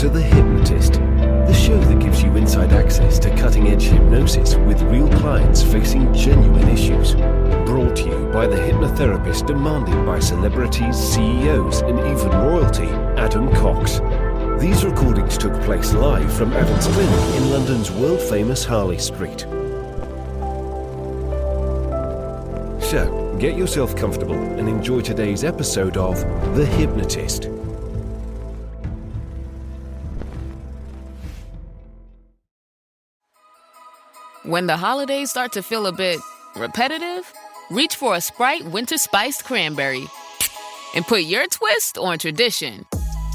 to The Hypnotist, the show that gives you inside access to cutting-edge hypnosis with real clients facing genuine issues. Brought to you by the hypnotherapist demanded by celebrities, CEOs, and even royalty, Adam Cox. These recordings took place live from Adam's clinic in London's world-famous Harley Street. So, get yourself comfortable and enjoy today's episode of The Hypnotist. When the holidays start to feel a bit repetitive, reach for a Sprite Winter Spiced Cranberry and put your twist on tradition.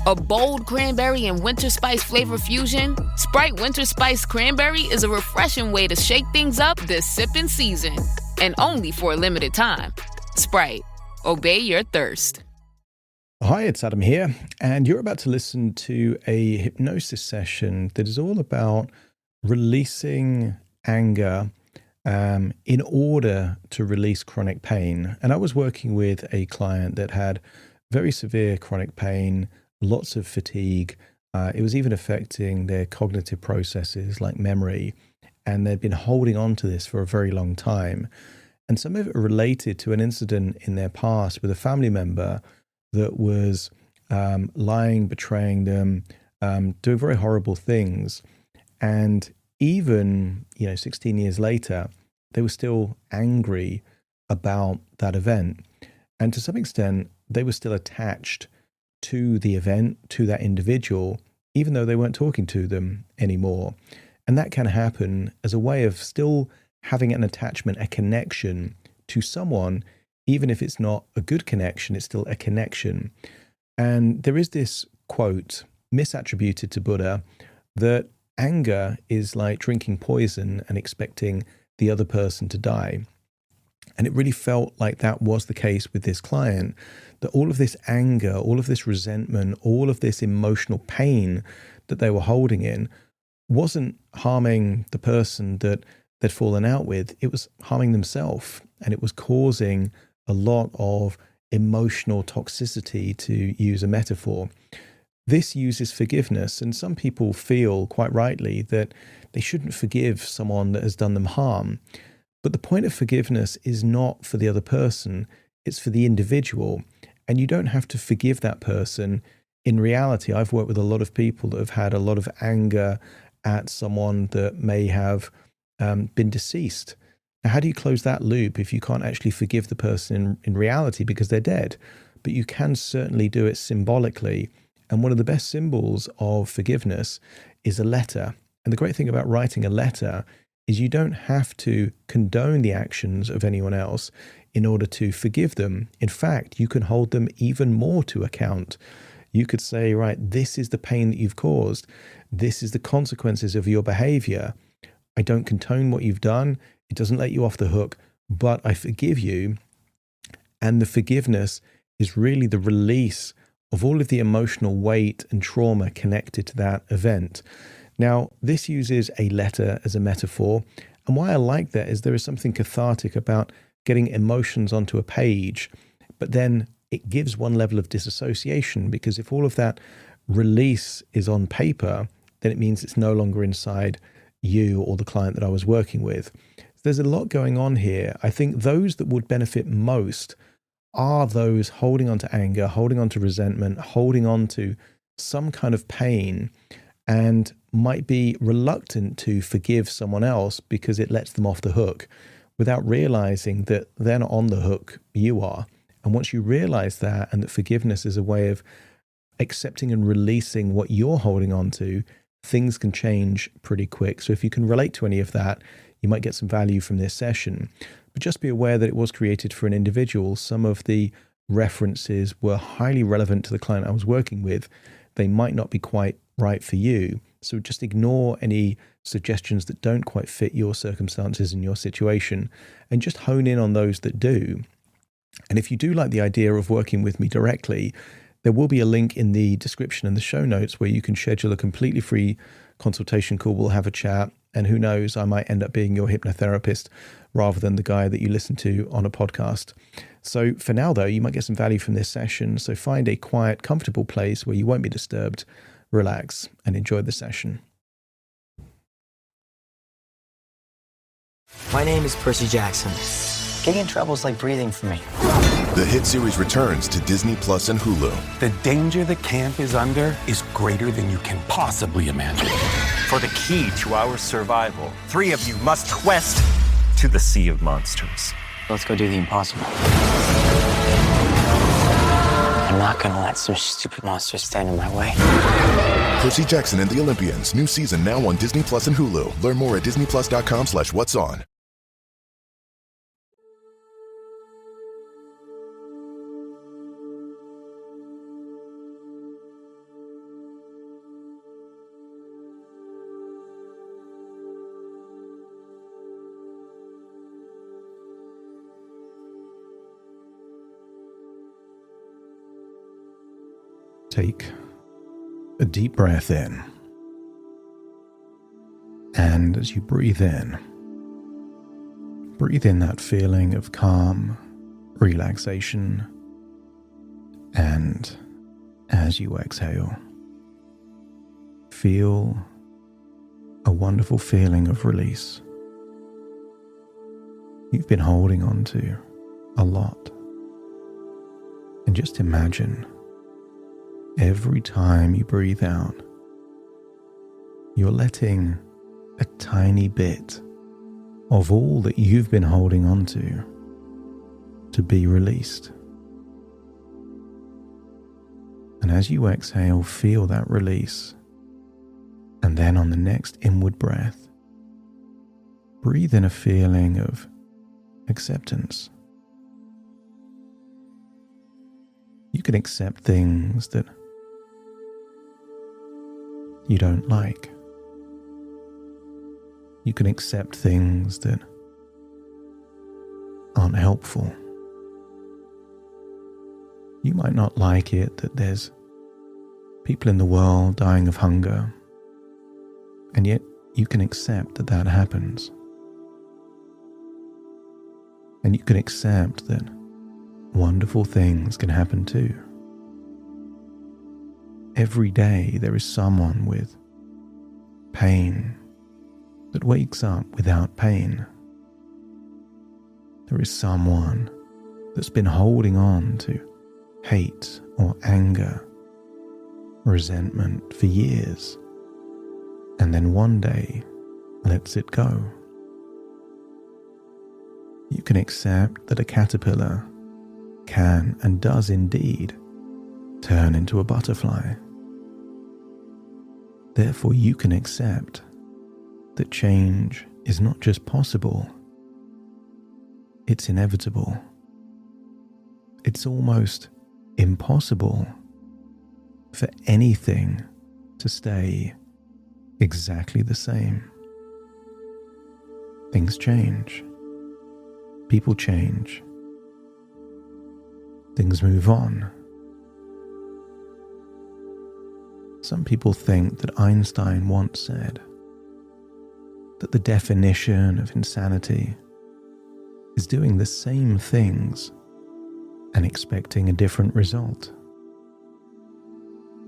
A bold cranberry and winter spice flavor fusion, Sprite Winter Spiced Cranberry is a refreshing way to shake things up this sipping season. And only for a limited time. Sprite, obey your thirst. Hi, it's Adam here, and you're about to listen to a hypnosis session that is all about releasing anger in order to release chronic pain. And I was working with a client that had very severe chronic pain, lots of fatigue. It was even affecting their cognitive processes like memory. And they'd been holding on to this for a very long time. And some of it related to an incident in their past with a family member that was lying, betraying them, doing very horrible things. And even, 16 years later, they were still angry about that event. And to some extent, they were still attached to the event, to that individual, even though they weren't talking to them anymore. And that can happen as a way of still having an attachment, a connection to someone, even if it's not a good connection, it's still a connection. And there is this quote misattributed to Buddha that anger is like drinking poison and expecting the other person to die. And it really felt like that was the case with this client, that all of this anger, all of this resentment, all of this emotional pain that they were holding in wasn't harming the person that they'd fallen out with. It was harming themselves, and it was causing a lot of emotional toxicity, to use a metaphor. This uses forgiveness, and some people feel quite rightly that they shouldn't forgive someone that has done them harm. But the point of forgiveness is not for the other person, it's for the individual. And you don't have to forgive that person. In reality, I've worked with a lot of people that have had a lot of anger at someone that may have been deceased. Now, how do you close that loop if you can't actually forgive the person in reality because they're dead? But you can certainly do it symbolically. And one of the best symbols of forgiveness is a letter. And the great thing about writing a letter is you don't have to condone the actions of anyone else in order to forgive them. In fact, you can hold them even more to account. You could say, right, this is the pain that you've caused. This is the consequences of your behavior. I don't condone what you've done. It doesn't let you off the hook, but I forgive you. And the forgiveness is really the release of all of the emotional weight and trauma connected to that event. Now, this uses a letter as a metaphor. And why I like that is there is something cathartic about getting emotions onto a page, but then it gives one level of disassociation, because if all of that release is on paper, then it means it's no longer inside you or the client that I was working with. There's a lot going on here. I think those that would benefit most are those holding on to anger, holding on to resentment, holding on to some kind of pain, and might be reluctant to forgive someone else because it lets them off the hook without realizing that they're not on the hook, you are. And once you realize that, and that forgiveness is a way of accepting and releasing what you're holding on to, things can change pretty quick. So if you can relate to any of that, you might get some value from this session. But just be aware that it was created for an individual. Some of the references were highly relevant to the client I was working with. They might not be quite right for you. So just ignore any suggestions that don't quite fit your circumstances and your situation, and just hone in on those that do. And if you do like the idea of working with me directly, there will be a link in the description and the show notes where you can schedule a completely free consultation call. We'll have a chat, and who knows, I might end up being your hypnotherapist rather than the guy that you listen to on a podcast. So for now, though, you might get some value from this session. So find a quiet, comfortable place where you won't be disturbed. relax, and enjoy the session. My name is Percy Jackson. Getting in trouble is like breathing for me. The hit series returns to Disney Plus and Hulu. The danger the camp is under is greater than you can possibly imagine. For the key to our survival, 3 of you must quest to the Sea of Monsters. Let's go do the impossible. I'm not gonna let some stupid monster stand in my way. Percy Jackson and the Olympians. New season now on Disney Plus and Hulu. Learn more at disneyplus.com/whatson. Take a deep breath in. And as you breathe in that feeling of calm, relaxation. And as you exhale, feel a wonderful feeling of release. You've been holding on to a lot. And just imagine every time you breathe out, you're letting a tiny bit of all that you've been holding on to be released. And as you exhale, feel that release. And then on the next inward breath, breathe in a feeling of acceptance. You can accept things that you don't like. You can accept things that aren't helpful. You might not like it that there's people in the world dying of hunger, and yet you can accept that that happens. And you can accept that wonderful things can happen too. Every day there is someone with pain that wakes up without pain. There is someone that's been holding on to hate or anger, resentment for years, and then one day lets it go. You can accept that a caterpillar can and does indeed turn into a butterfly. Therefore, you can accept that change is not just possible, it's inevitable. It's almost impossible for anything to stay exactly the same. Things change. People change. Things move on. Some people think that Einstein once said that the definition of insanity is doing the same things and expecting a different result.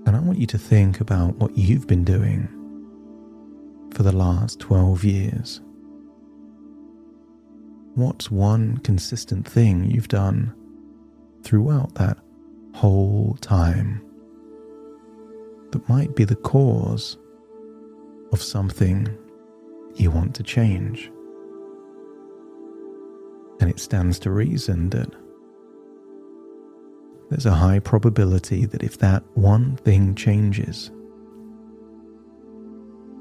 And I want you to think about what you've been doing for the last 12 years. What's one consistent thing you've done throughout that whole time that might be the cause of something you want to change? And it stands to reason that there's a high probability that if that one thing changes,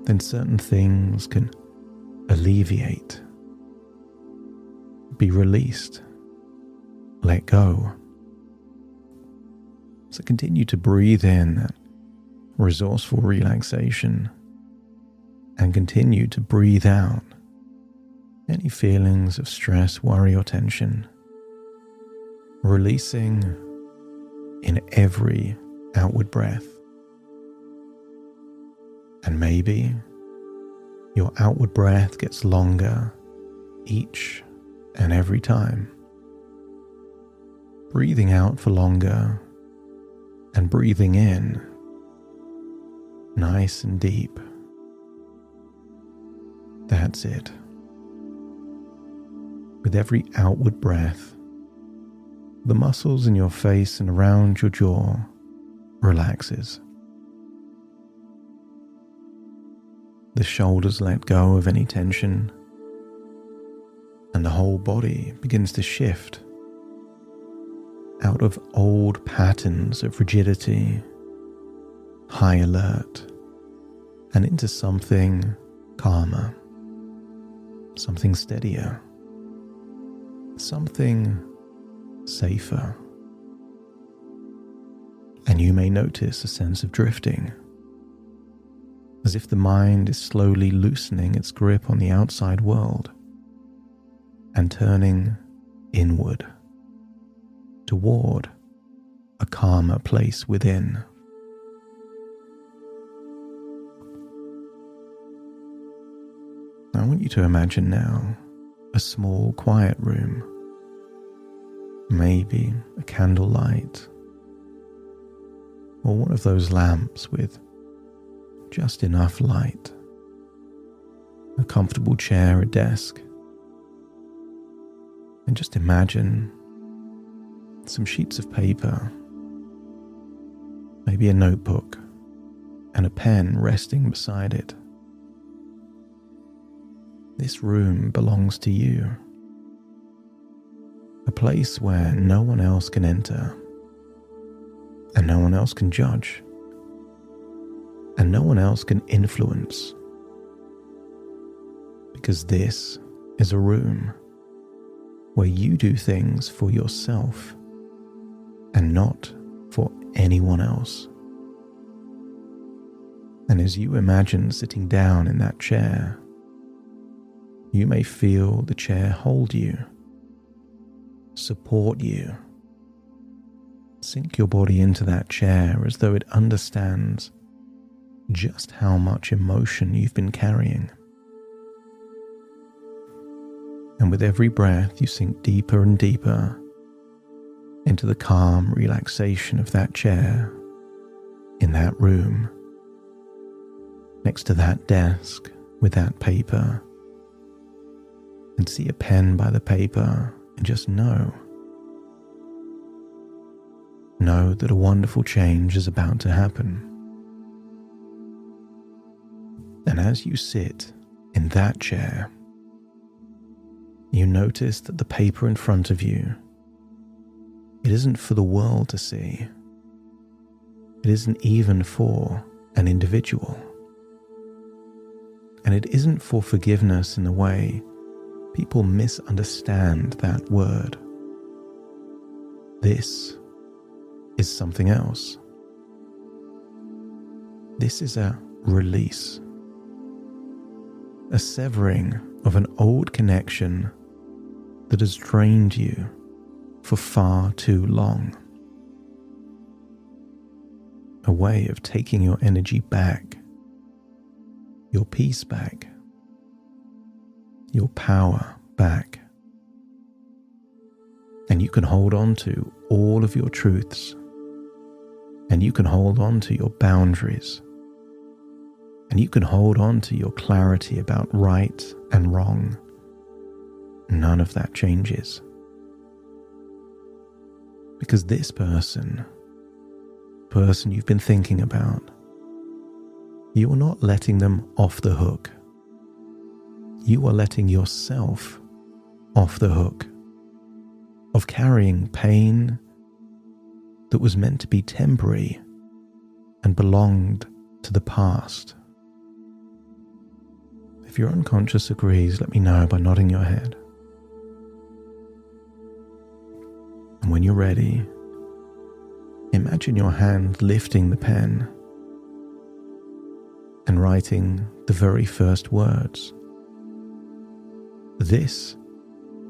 then certain things can alleviate, be released, let go. So continue to breathe in that resourceful relaxation and continue to breathe out any feelings of stress, worry, or tension, releasing in every outward breath. And maybe your outward breath gets longer each and every time. Breathing out for longer and breathing in nice and deep. That's it. With every outward breath, the muscles in your face and around your jaw relaxes. The shoulders let go of any tension, and the whole body begins to shift out of old patterns of rigidity, high alert, and into something calmer, something steadier, something safer. And you may notice a sense of drifting, as if the mind is slowly loosening its grip on the outside world and turning inward toward a calmer place within. I want you to imagine now a small, quiet room, maybe a candlelight, or one of those lamps with just enough light, a comfortable chair, a desk, and just imagine some sheets of paper, maybe a notebook, and a pen resting beside it. This room belongs to you, a place where no one else can enter, and no one else can judge, and no one else can influence, because this is a room where you do things for yourself and not for anyone else. And as you imagine sitting down in that chair, you may feel the chair hold you, support you. Sink your body into that chair as though it understands just how much emotion you've been carrying. And with every breath, you sink deeper and deeper into the calm relaxation of that chair, in that room, next to that desk with that paper, and see a pen by the paper and just know that a wonderful change is about to happen. And as you sit in that chair, you notice that the paper in front of you, it isn't for the world to see. It isn't even for an individual. And it isn't for forgiveness in the way people misunderstand that word. This is something else. This is a release, a severing of an old connection that has drained you for far too long. A way of taking your energy back, your peace back, your power back. And you can hold on to all of your truths, and you can hold on to your boundaries, and you can hold on to your clarity about right and wrong. None of that changes. Because this person you've been thinking about, you are not letting them off the hook. You are letting yourself off the hook of carrying pain that was meant to be temporary and belonged to the past. If your unconscious agrees, let me know by nodding your head. And when you're ready, imagine your hand lifting the pen and writing the very first words. This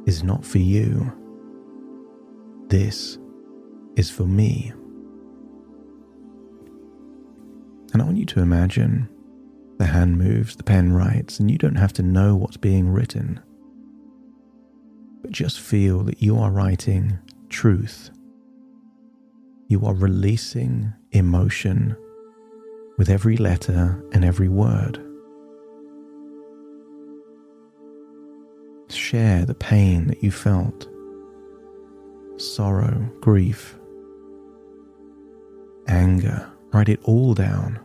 is not for you. This is for me. And I want you to imagine the hand moves, the pen writes, and you don't have to know what's being written. But just feel that you are writing truth. You are releasing emotion with every letter and every word. Share the pain that you felt, sorrow, grief, anger. Write it all down.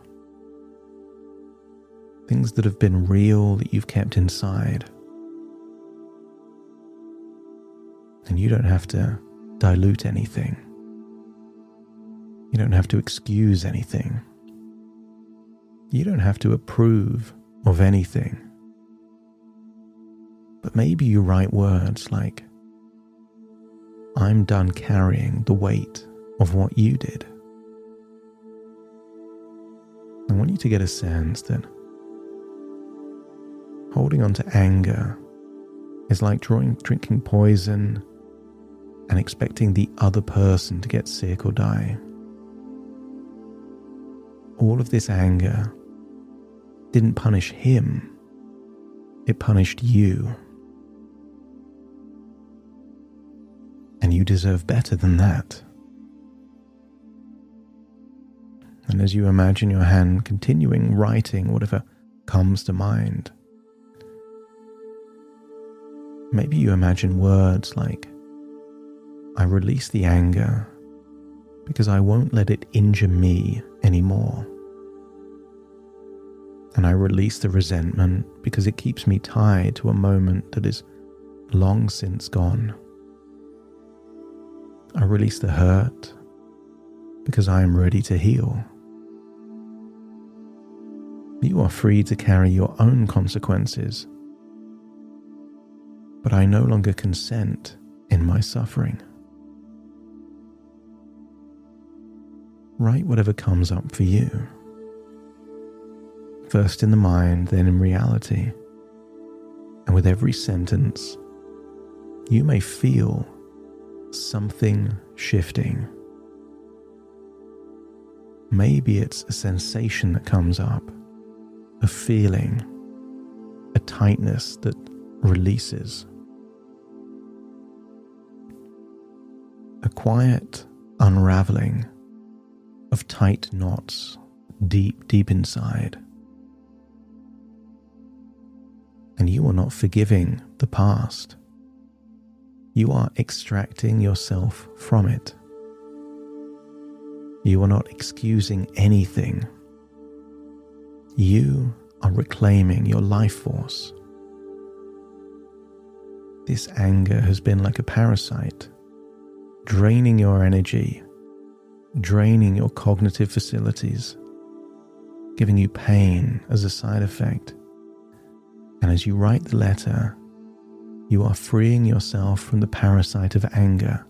Things that have been real that you've kept inside. And you don't have to dilute anything. You don't have to excuse anything. You don't have to approve of anything. But maybe you write words like, I'm done carrying the weight of what you did. I want you to get a sense that holding on to anger is like drinking poison and expecting the other person to get sick or die. All of this anger didn't punish him, it punished you. And you deserve better than that. And as you imagine your hand continuing writing whatever comes to mind, maybe you imagine words like, I release the anger because I won't let it injure me anymore. And I release the resentment because it keeps me tied to a moment that is long since gone. I release the hurt because I am ready to heal. You are free to carry your own consequences, but I no longer consent in my suffering. Write whatever comes up for you. First in the mind, then in reality. And with every sentence, you may feel something shifting. Maybe it's a sensation that comes up, a feeling, a tightness that releases. A quiet unraveling of tight knots deep, deep inside. And you are not forgiving the past. You are extracting yourself from it. You are not excusing anything. You are reclaiming your life force. This anger has been like a parasite, draining your energy, draining your cognitive facilities, giving you pain as a side effect. And as you write the letter, you are freeing yourself from the parasite of anger.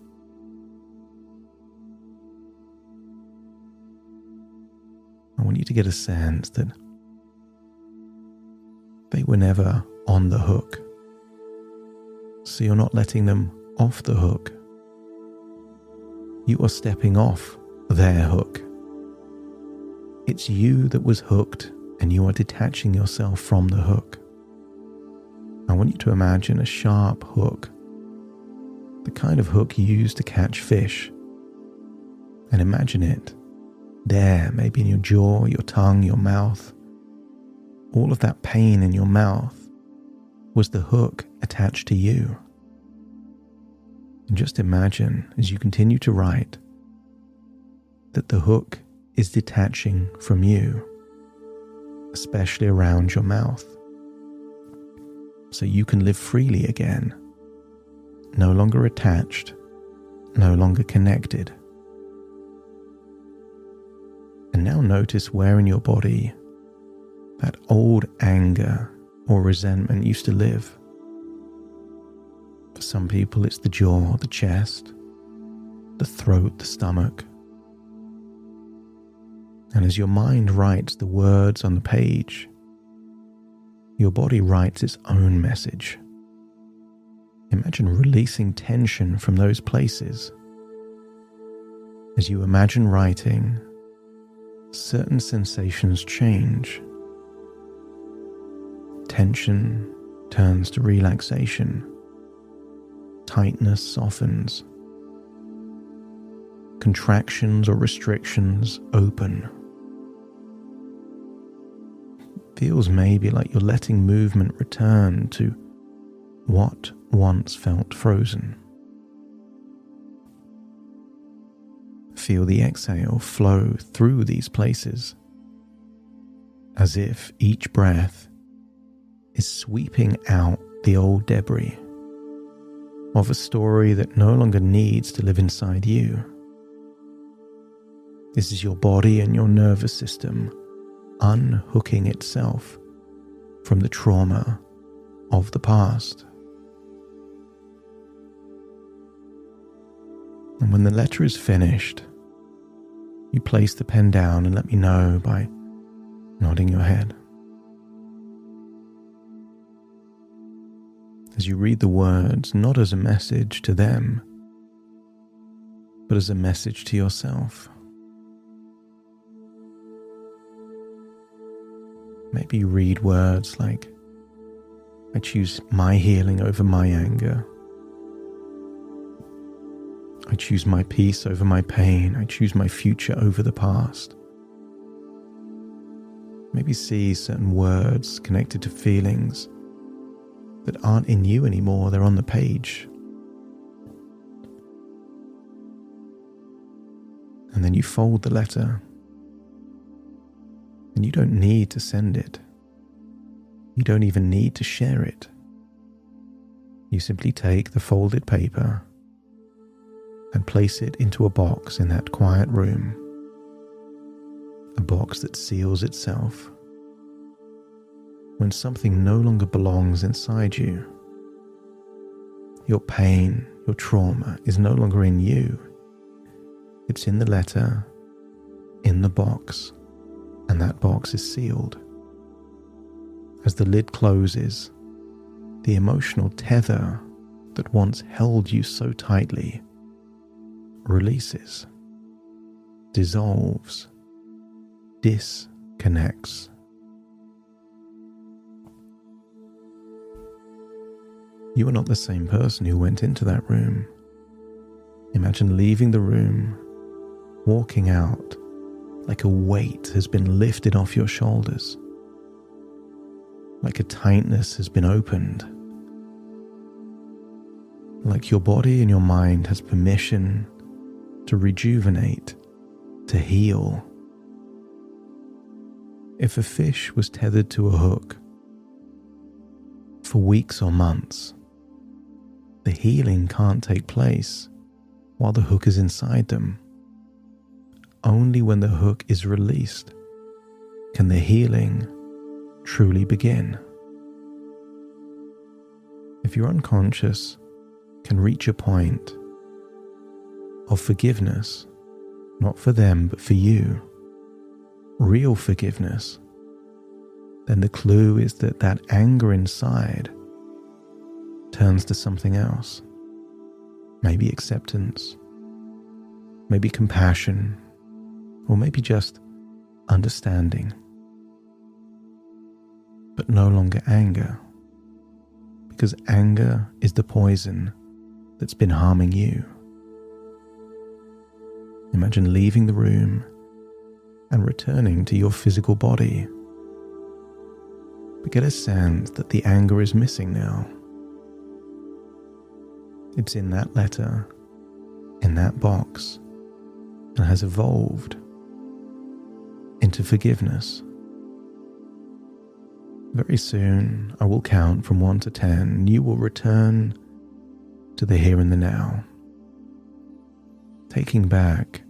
I want you to get a sense that they were never on the hook. So you're not letting them off the hook. You are stepping off their hook. It's you that was hooked, and you are detaching yourself from the hook. I want you to imagine a sharp hook, the kind of hook you use to catch fish. And imagine it there, maybe in your jaw, your tongue, your mouth. All of that pain in your mouth was the hook attached to you. And just imagine, as you continue to write, that the hook is detaching from you, especially around your mouth, so you can live freely again, no longer attached, no longer connected. And now notice where in your body that old anger or resentment used to live. For some people, it's the jaw, the chest, the throat, the stomach. And as your mind writes the words on the page, your body writes its own message. Imagine releasing tension from those places. As you imagine writing, certain sensations change. Tension turns to relaxation. Tightness softens. Contractions or restrictions open. feels maybe like you're letting movement return to what once felt frozen. Feel the exhale flow through these places, as if each breath is sweeping out the old debris of a story that no longer needs to live inside you. This is your body and your nervous system unhooking itself from the trauma of the past. And when the letter is finished, you place the pen down and let me know by nodding your head. As you read the words, not as a message to them, but as a message to yourself. Maybe you read words like, I choose my healing over my anger. I choose my peace over my pain. I choose my future over the past. Maybe see certain words connected to feelings that aren't in you anymore, they're on the page. And then you fold the letter, and you don't need to send it. You don't even need to share it. You simply take the folded paper and place it into a box in that quiet room, a box that seals itself. When something no longer belongs inside you, your pain, your trauma is no longer in you. It's in the letter, in the box, and that box is sealed. As the lid closes, the emotional tether that once held you so tightly releases, dissolves, disconnects. You are not the same person who went into that room. Imagine leaving the room, walking out like a weight has been lifted off your shoulders, like a tightness has been opened, like your body and your mind has permission to rejuvenate, to heal. If a fish was tethered to a hook for weeks or months, the healing can't take place while the hook is inside them. Only when the hook is released can the healing truly begin. If your unconscious can reach a point of forgiveness, not for them but for you, real forgiveness, then the clue is that that anger inside turns to something else. Maybe acceptance, maybe compassion, or maybe just understanding. But no longer anger, because anger is the poison that's been harming you. Imagine leaving the room and returning to your physical body. But get a sense that the anger is missing now. It's in that letter, in that box, and has evolved into forgiveness. Very soon, I will count from 1 to 10, and you will return to the here and the now, taking back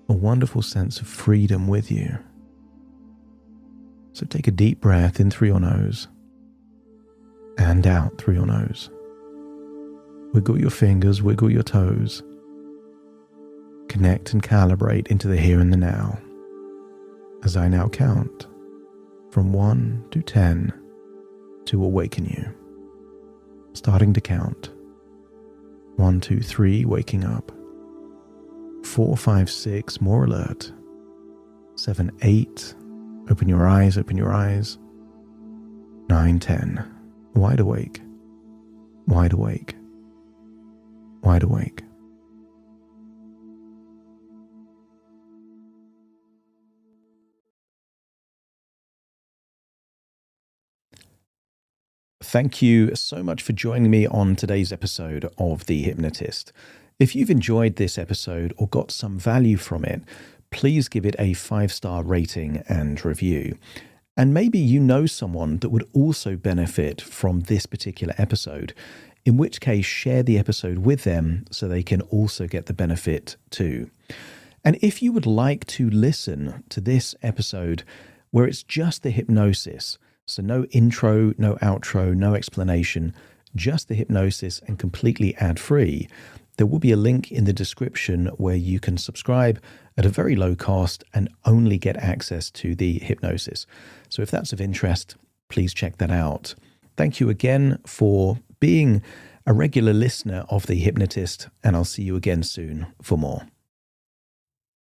a wonderful sense of freedom with you. So take a deep breath in through your nose and out through your nose. Wiggle your fingers, wiggle your toes. Connect and calibrate into the here and the now. As I now count from 1 to 10 to awaken you. Starting to count. 1, 2, 3, waking up. 4, 5, 6, more alert. 7, 8, open your eyes, open your eyes. 9, 10, wide awake, wide awake, wide awake. Thank you so much for joining me on today's episode of The Hypnotist. If you've enjoyed this episode or got some value from it, please give it a 5-star rating and review. And maybe you know someone that would also benefit from this particular episode, in which case share the episode with them so they can also get the benefit too. And if you would like to listen to this episode where it's just the hypnosis, so no intro, no outro, no explanation, just the hypnosis and completely ad-free, there will be a link in the description where you can subscribe at a very low cost and only get access to the hypnosis. So if that's of interest, please check that out. Thank you again for being a regular listener of The Hypnotist, and I'll see you again soon for more.